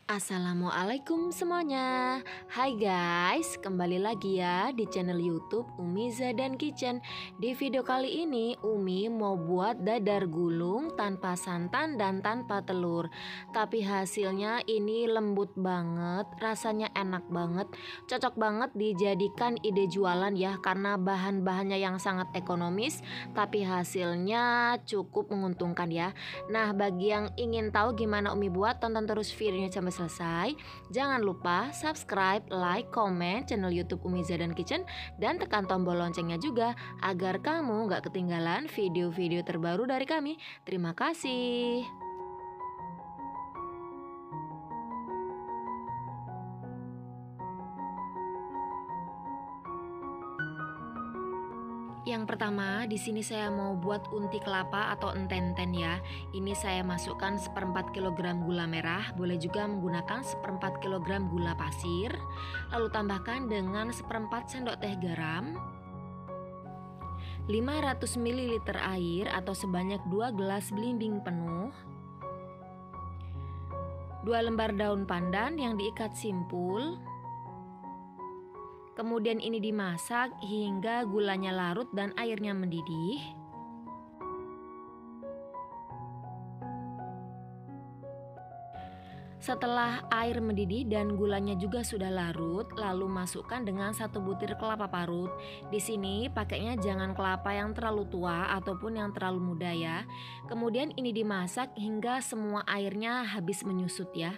Assalamualaikum semuanya. Hai guys, kembali lagi ya di channel YouTube Umi Zadan Kitchen. Di video kali ini Umi mau buat dadar gulung tanpa santan dan tanpa telur. Tapi hasilnya ini lembut banget, rasanya enak banget, cocok banget dijadikan ide jualan ya, karena bahan-bahannya yang sangat ekonomis tapi hasilnya cukup menguntungkan ya. Nah, bagi yang ingin tahu gimana Umi buat, tonton terus videonya sampai selesai. Jangan lupa subscribe, like, komen channel YouTube Umi Zadan Kitchen dan tekan tombol loncengnya juga agar kamu gak ketinggalan video-video terbaru dari kami. Terima kasih. Yang pertama, di sini saya mau buat unti kelapa atau ententen ya. Ini saya masukkan 1/4 kg gula merah, boleh juga menggunakan 1/4 kg gula pasir. Lalu tambahkan dengan 1/4 sendok teh garam, 500 ml air atau sebanyak 2 gelas belimbing penuh, 2 lembar daun pandan yang diikat simpul. Kemudian ini dimasak hingga gulanya larut dan airnya mendidih. Setelah air mendidih dan gulanya juga sudah larut, lalu masukkan dengan 1 butir kelapa parut. Di sini pakainya jangan kelapa yang terlalu tua ataupun yang terlalu muda ya. Kemudian ini dimasak hingga semua airnya habis menyusut ya.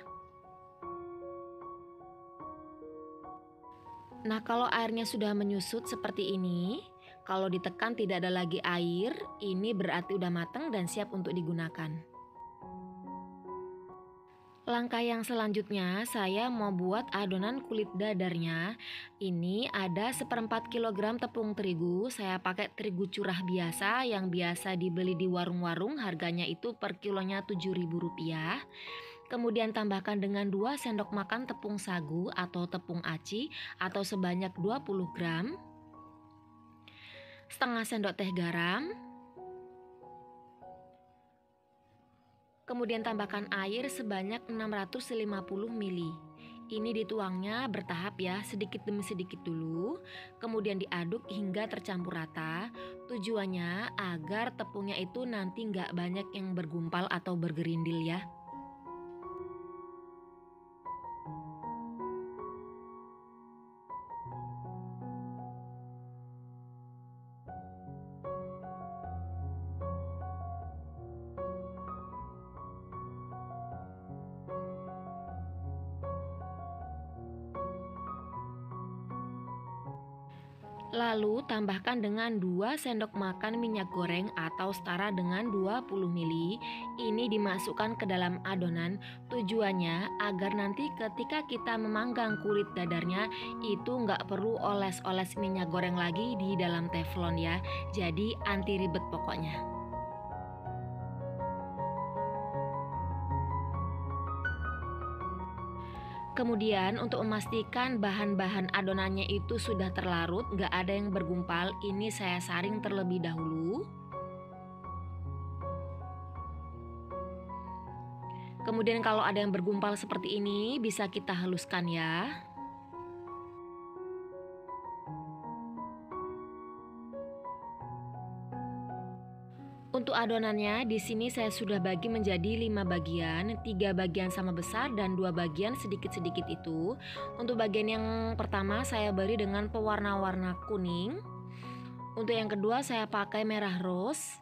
Nah, kalau airnya sudah menyusut seperti ini, kalau ditekan tidak ada lagi air, ini berarti udah matang dan siap untuk digunakan. Langkah yang selanjutnya, saya mau buat adonan kulit dadarnya. Ini ada 1/4 kg tepung terigu. Saya pakai terigu curah biasa yang biasa dibeli di warung-warung, harganya itu per kilonya Rp7.000. Kemudian tambahkan dengan 2 sendok makan tepung sagu atau tepung aci atau sebanyak 20 gram, setengah sendok teh garam, kemudian tambahkan air sebanyak 650 ml. Ini dituangnya bertahap ya, sedikit demi sedikit dulu, kemudian diaduk hingga tercampur rata. Tujuannya agar tepungnya itu nanti nggak banyak yang bergumpal atau bergerindil ya. Lalu tambahkan dengan 2 sendok makan minyak goreng atau setara dengan 20 ml. Ini dimasukkan ke dalam adonan. Tujuannya agar nanti ketika kita memanggang kulit dadarnya itu nggak perlu oles-oles minyak goreng lagi di dalam teflon ya. Jadi anti ribet pokoknya. Kemudian untuk memastikan bahan-bahan adonannya itu sudah terlarut, nggak ada yang bergumpal, ini saya saring terlebih dahulu. Kemudian kalau ada yang bergumpal seperti ini bisa kita haluskan ya. Untuk adonannya di sini saya sudah bagi menjadi 5 bagian, 3 bagian sama besar dan 2 bagian sedikit-sedikit itu. Untuk bagian yang pertama saya beri dengan pewarna-warna kuning. Untuk yang kedua saya pakai merah rose.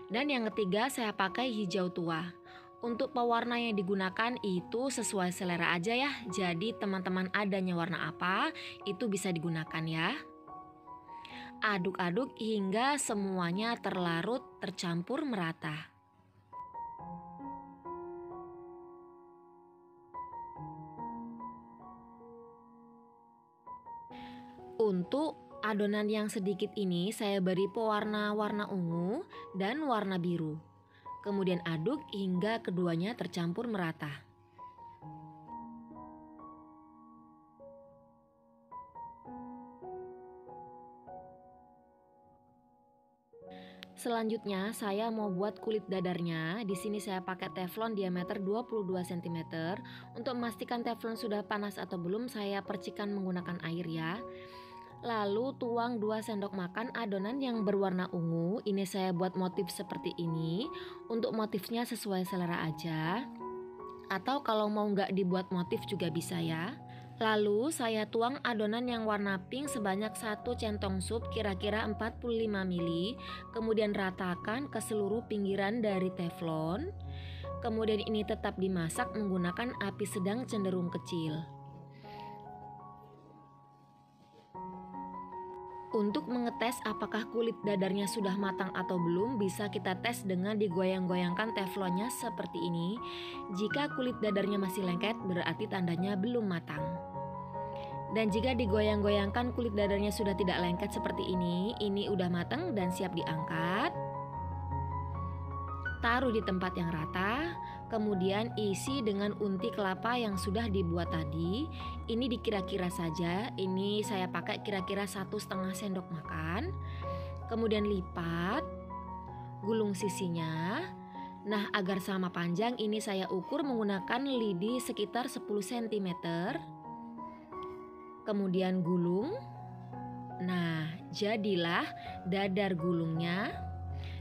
Dan yang ketiga saya pakai hijau tua. Untuk pewarna yang digunakan itu sesuai selera aja ya. Jadi teman-teman adanya warna apa itu bisa digunakan ya. Aduk-aduk hingga semuanya terlarut tercampur merata. Untuk adonan yang sedikit ini saya beri pewarna warna ungu dan warna biru. Kemudian aduk hingga keduanya tercampur merata. Selanjutnya saya mau buat kulit dadarnya. Di sini saya pakai teflon diameter 22 cm. Untuk memastikan teflon sudah panas atau belum, saya percikan menggunakan air ya. Lalu tuang 2 sendok makan adonan yang berwarna ungu. Ini saya buat motif seperti ini. Untuk motifnya sesuai selera aja. Atau kalau mau nggak dibuat motif juga bisa ya. Lalu saya tuang adonan yang warna pink sebanyak 1 centong sup kira-kira 45 ml. Kemudian ratakan ke seluruh pinggiran dari teflon. Kemudian ini tetap dimasak menggunakan api sedang cenderung kecil. Untuk mengetes apakah kulit dadarnya sudah matang atau belum, bisa kita tes dengan digoyang-goyangkan teflonnya seperti ini. Jika kulit dadarnya masih lengket, berarti tandanya belum matang. Dan jika digoyang-goyangkan kulit dadarnya sudah tidak lengket seperti ini udah matang dan siap diangkat. Taruh di tempat yang rata, kemudian isi dengan unti kelapa yang sudah dibuat tadi. Ini dikira-kira saja, ini saya pakai kira-kira 1,5 sendok makan. Kemudian lipat, gulung sisinya. Nah, agar sama panjang ini saya ukur menggunakan lidi sekitar 10 cm. Kemudian gulung. Nah, jadilah dadar gulungnya.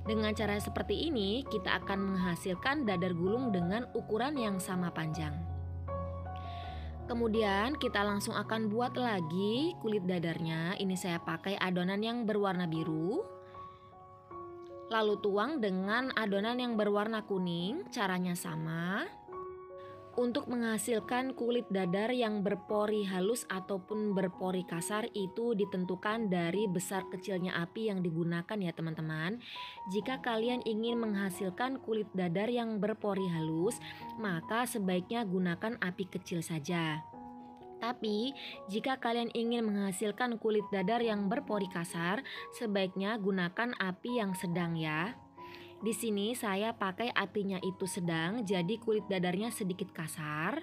Dengan cara seperti ini, kita akan menghasilkan dadar gulung dengan ukuran yang sama panjang. Kemudian kita langsung akan buat lagi kulit dadarnya. Ini saya pakai adonan yang berwarna biru. Lalu tuang dengan adonan yang berwarna kuning, caranya sama. Untuk menghasilkan kulit dadar yang berpori halus ataupun berpori kasar itu ditentukan dari besar kecilnya api yang digunakan ya teman-teman. Jika kalian ingin menghasilkan kulit dadar yang berpori halus, maka sebaiknya gunakan api kecil saja. Tapi jika kalian ingin menghasilkan kulit dadar yang berpori kasar, sebaiknya gunakan api yang sedang ya. Di sini saya pakai apinya itu sedang, jadi kulit dadarnya sedikit kasar.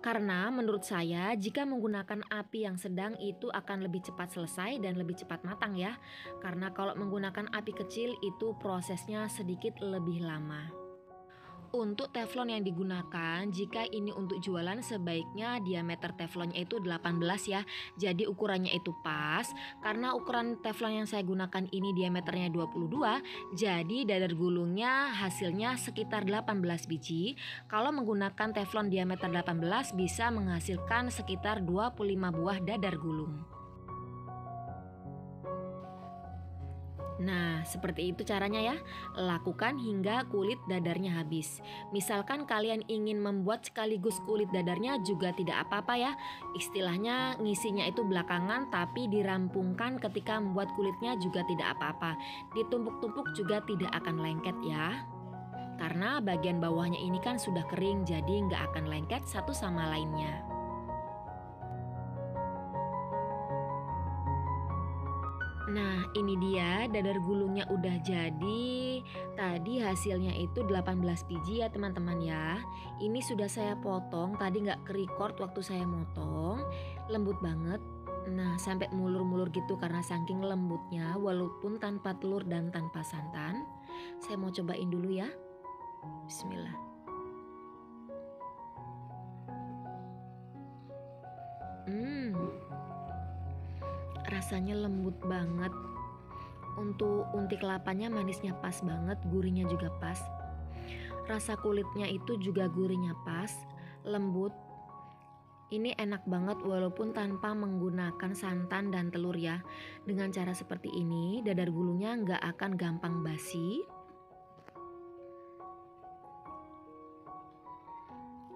Karena menurut saya jika menggunakan api yang sedang itu akan lebih cepat selesai dan lebih cepat matang ya. Karena kalau menggunakan api kecil itu prosesnya sedikit lebih lama. Untuk teflon yang digunakan, jika ini untuk jualan sebaiknya diameter teflonnya itu 18 ya. Jadi ukurannya itu pas. Karena ukuran teflon yang saya gunakan ini diameternya 22, jadi dadar gulungnya hasilnya sekitar 18 biji. Kalau menggunakan teflon diameter 18 bisa menghasilkan sekitar 25 buah dadar gulung. Nah, seperti itu caranya ya. Lakukan hingga kulit dadarnya habis. Misalkan kalian ingin membuat sekaligus kulit dadarnya juga tidak apa-apa ya. Istilahnya ngisinya itu belakangan tapi dirampungkan ketika membuat kulitnya juga tidak apa-apa. Ditumpuk-tumpuk juga tidak akan lengket ya. Karena bagian bawahnya ini kan sudah kering jadi nggak akan lengket satu sama lainnya. Nah, ini dia dadar gulungnya udah jadi. Tadi hasilnya itu 18 biji ya teman-teman ya. Ini sudah saya potong, tadi nggak ke-record waktu saya motong. Lembut banget. Nah, sampai mulur-mulur gitu karena saking lembutnya walaupun tanpa telur dan tanpa santan. Saya mau cobain dulu ya. Bismillah. Rasanya lembut banget. Untuk unti kelapanya manisnya pas banget, gurihnya juga pas. Rasa kulitnya itu juga gurihnya pas, lembut. Ini enak banget walaupun tanpa menggunakan santan dan telur ya. Dengan cara seperti ini, dadar gulungnya nggak akan gampang basi.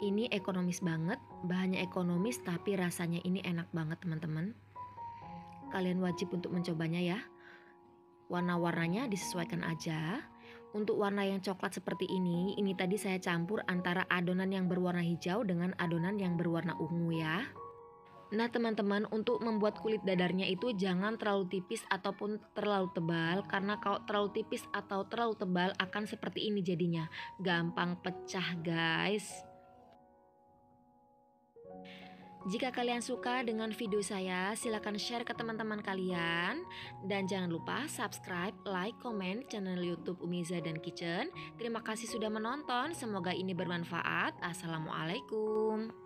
Ini ekonomis banget, bahannya ekonomis tapi rasanya ini enak banget teman-teman. Kalian wajib untuk mencobanya ya. Warna-warnanya disesuaikan aja. Untuk warna yang coklat seperti ini tadi saya campur antara adonan yang berwarna hijau dengan adonan yang berwarna ungu ya. Nah teman-teman, untuk membuat kulit dadarnya itu jangan terlalu tipis ataupun terlalu tebal. Karena kalau terlalu tipis atau terlalu tebal akan seperti ini jadinya. Gampang pecah guys. Jika kalian suka dengan video saya, silakan share ke teman-teman kalian. Dan jangan lupa subscribe, like, komen channel YouTube Umiza dan Kitchen. Terima kasih sudah menonton, semoga ini bermanfaat. Assalamualaikum.